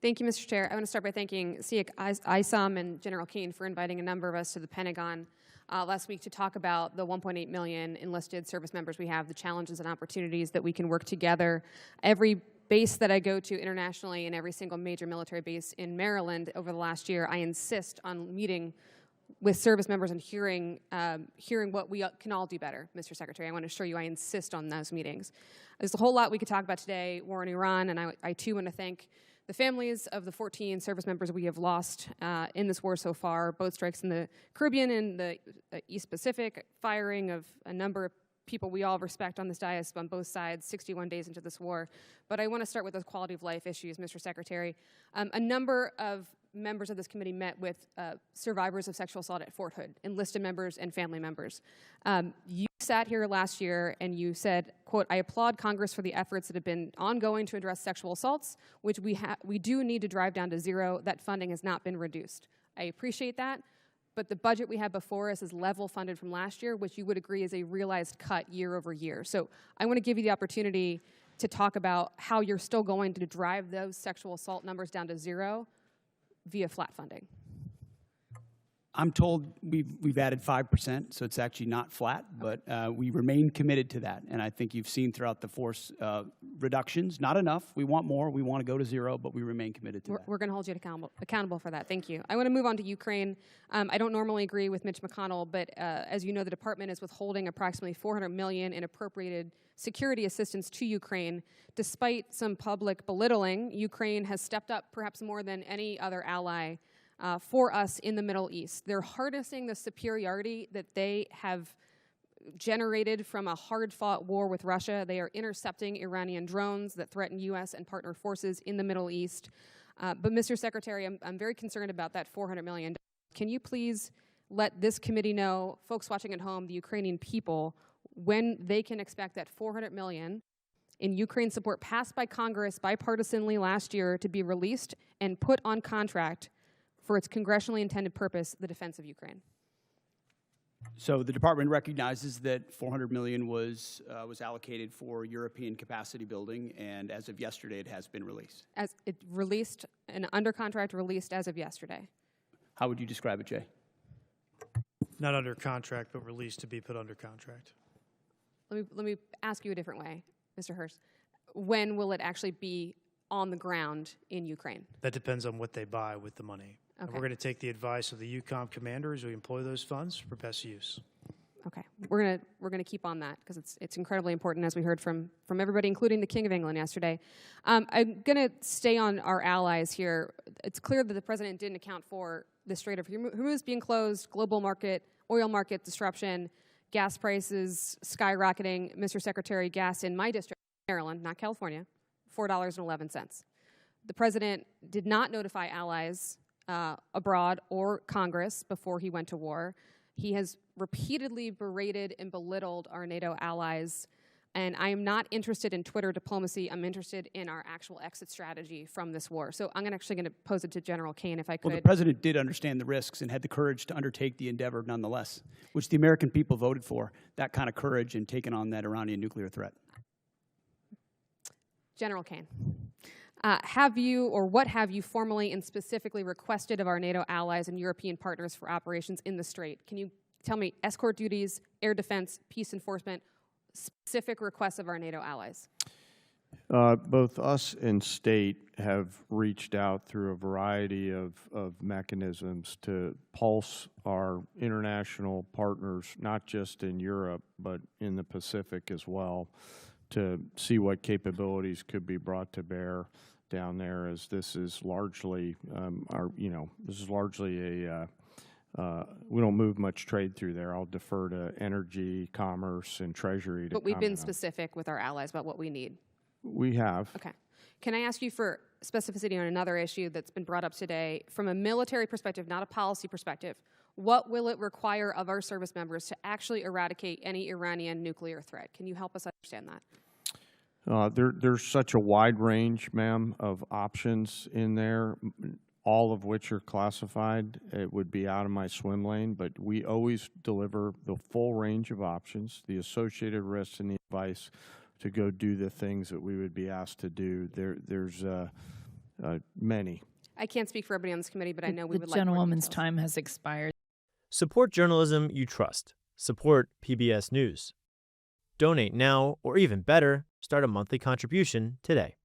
Thank you, Mr. Chair. I want to start by thanking Siak Isam and General Caine for inviting a number of us to the Pentagon last week to talk about the 1.8 million enlisted service members we have, the challenges and opportunities that we can work together. Every base that I go to internationally and every single major military base in Maryland over the last year, I insist on meeting with service members and hearing what we can all do better, Mr. Secretary. I want to assure you I insist on those meetings. There's a whole lot we could talk about today, war in Iran, and I too want to thank the families of the 14 service members we have lost in this war so far, boat strikes in the Caribbean and the East Pacific, firing of a number of people we all respect on this dais on both sides 61 days into this war. But I want to start with those quality of life issues, Mr. Secretary. A number of members of this committee met with survivors of sexual assault at Fort Hood, enlisted members and family members. You sat here last year and you said, quote, "I applaud Congress for the efforts that have been ongoing to address sexual assaults, which we do need to drive down to zero. That funding has not been reduced." I appreciate that, but the budget we have before us is level funded from last year, which you would agree is a realized cut year over year. So I want to give you the opportunity to talk about how you're still going to drive those sexual assault numbers down to zero via flat funding. I'm told we've added 5%, so it's actually not flat, but we remain committed to that. And I think you've seen throughout the force reductions, not enough. We want more. We want to go to zero, but we remain committed to that. We're going to hold you accountable for that. Thank you. I want to move on to Ukraine. I don't normally agree with Mitch McConnell, but as you know, the department is withholding approximately $400 million in appropriated security assistance to Ukraine. Despite some public belittling, Ukraine has stepped up perhaps more than any other ally for us in the Middle East. They're harnessing the superiority that they have generated from a hard-fought war with Russia. They are intercepting Iranian drones that threaten U.S. and partner forces in the Middle East. But, Mr. Secretary, I'm very concerned about that $400 million. Can you please let this committee know, folks watching at home, the Ukrainian people, when they can expect that $400 million in Ukraine support passed by Congress bipartisanly last year to be released and put on contract for its congressionally intended purpose, the defense of Ukraine? So the department recognizes that $400 million was allocated for European capacity building, and as of yesterday, it has been released. As it released, and under contract released as of yesterday. How would you describe it, Jay? Not under contract, but released to be put under contract. Let me ask you a different way, Mr. Hurst. When will it actually be on the ground in Ukraine? That depends on what they buy with the money. Okay. And we're going to take the advice of the EUCOM commander as we employ those funds for best use. Okay, we're gonna keep on that because it's incredibly important, as we heard from everybody, including the King of England yesterday. I'm gonna stay on our allies here. It's clear that the president didn't account for the Strait of Hormuz being closed, global market, oil market disruption, gas prices skyrocketing. Mr. Secretary, gas in my district, Maryland, not California, $4.11. The president did not notify allies abroad or Congress before he went to war. He has repeatedly berated and belittled our NATO allies, and I am not interested in Twitter diplomacy. I'm interested in our actual exit strategy from this war. So I'm actually going to pose it to General Caine, if I could. Well, the president did understand the risks and had the courage to undertake the endeavor nonetheless, which the American people voted for, that kind of courage in taking on that Iranian nuclear threat. General Caine, have you, or what have you formally and specifically requested of our NATO allies and European partners for operations in the Strait? Can you tell me escort duties, air defense, peace enforcement, specific requests of our NATO allies? Both us and state have reached out through a variety of mechanisms to pulse our international partners, not just in Europe, but in the Pacific as well, to see what capabilities could be brought to bear down there, as this is largely we don't move much trade through there. I'll defer to energy, commerce, and treasury to But we've been comment on. specific with our allies about what we need. We have. Okay. Can I ask you for specificity on another issue that's been brought up today? From a military perspective, not a policy perspective, what will it require of our service members to actually eradicate any Iranian nuclear threat? Can you help us understand that? There's such a wide range, ma'am, of options in there, all of which are classified. It would be out of my swim lane, but we always deliver the full range of options, the associated risks, and the advice to go do the things that we would be asked to do. There's many. I can't speak for everybody on this committee, but I know we would The like more gentlewoman's details. time has expired. Support journalism you trust. Support PBS News. Donate now, or even better, start a monthly contribution today.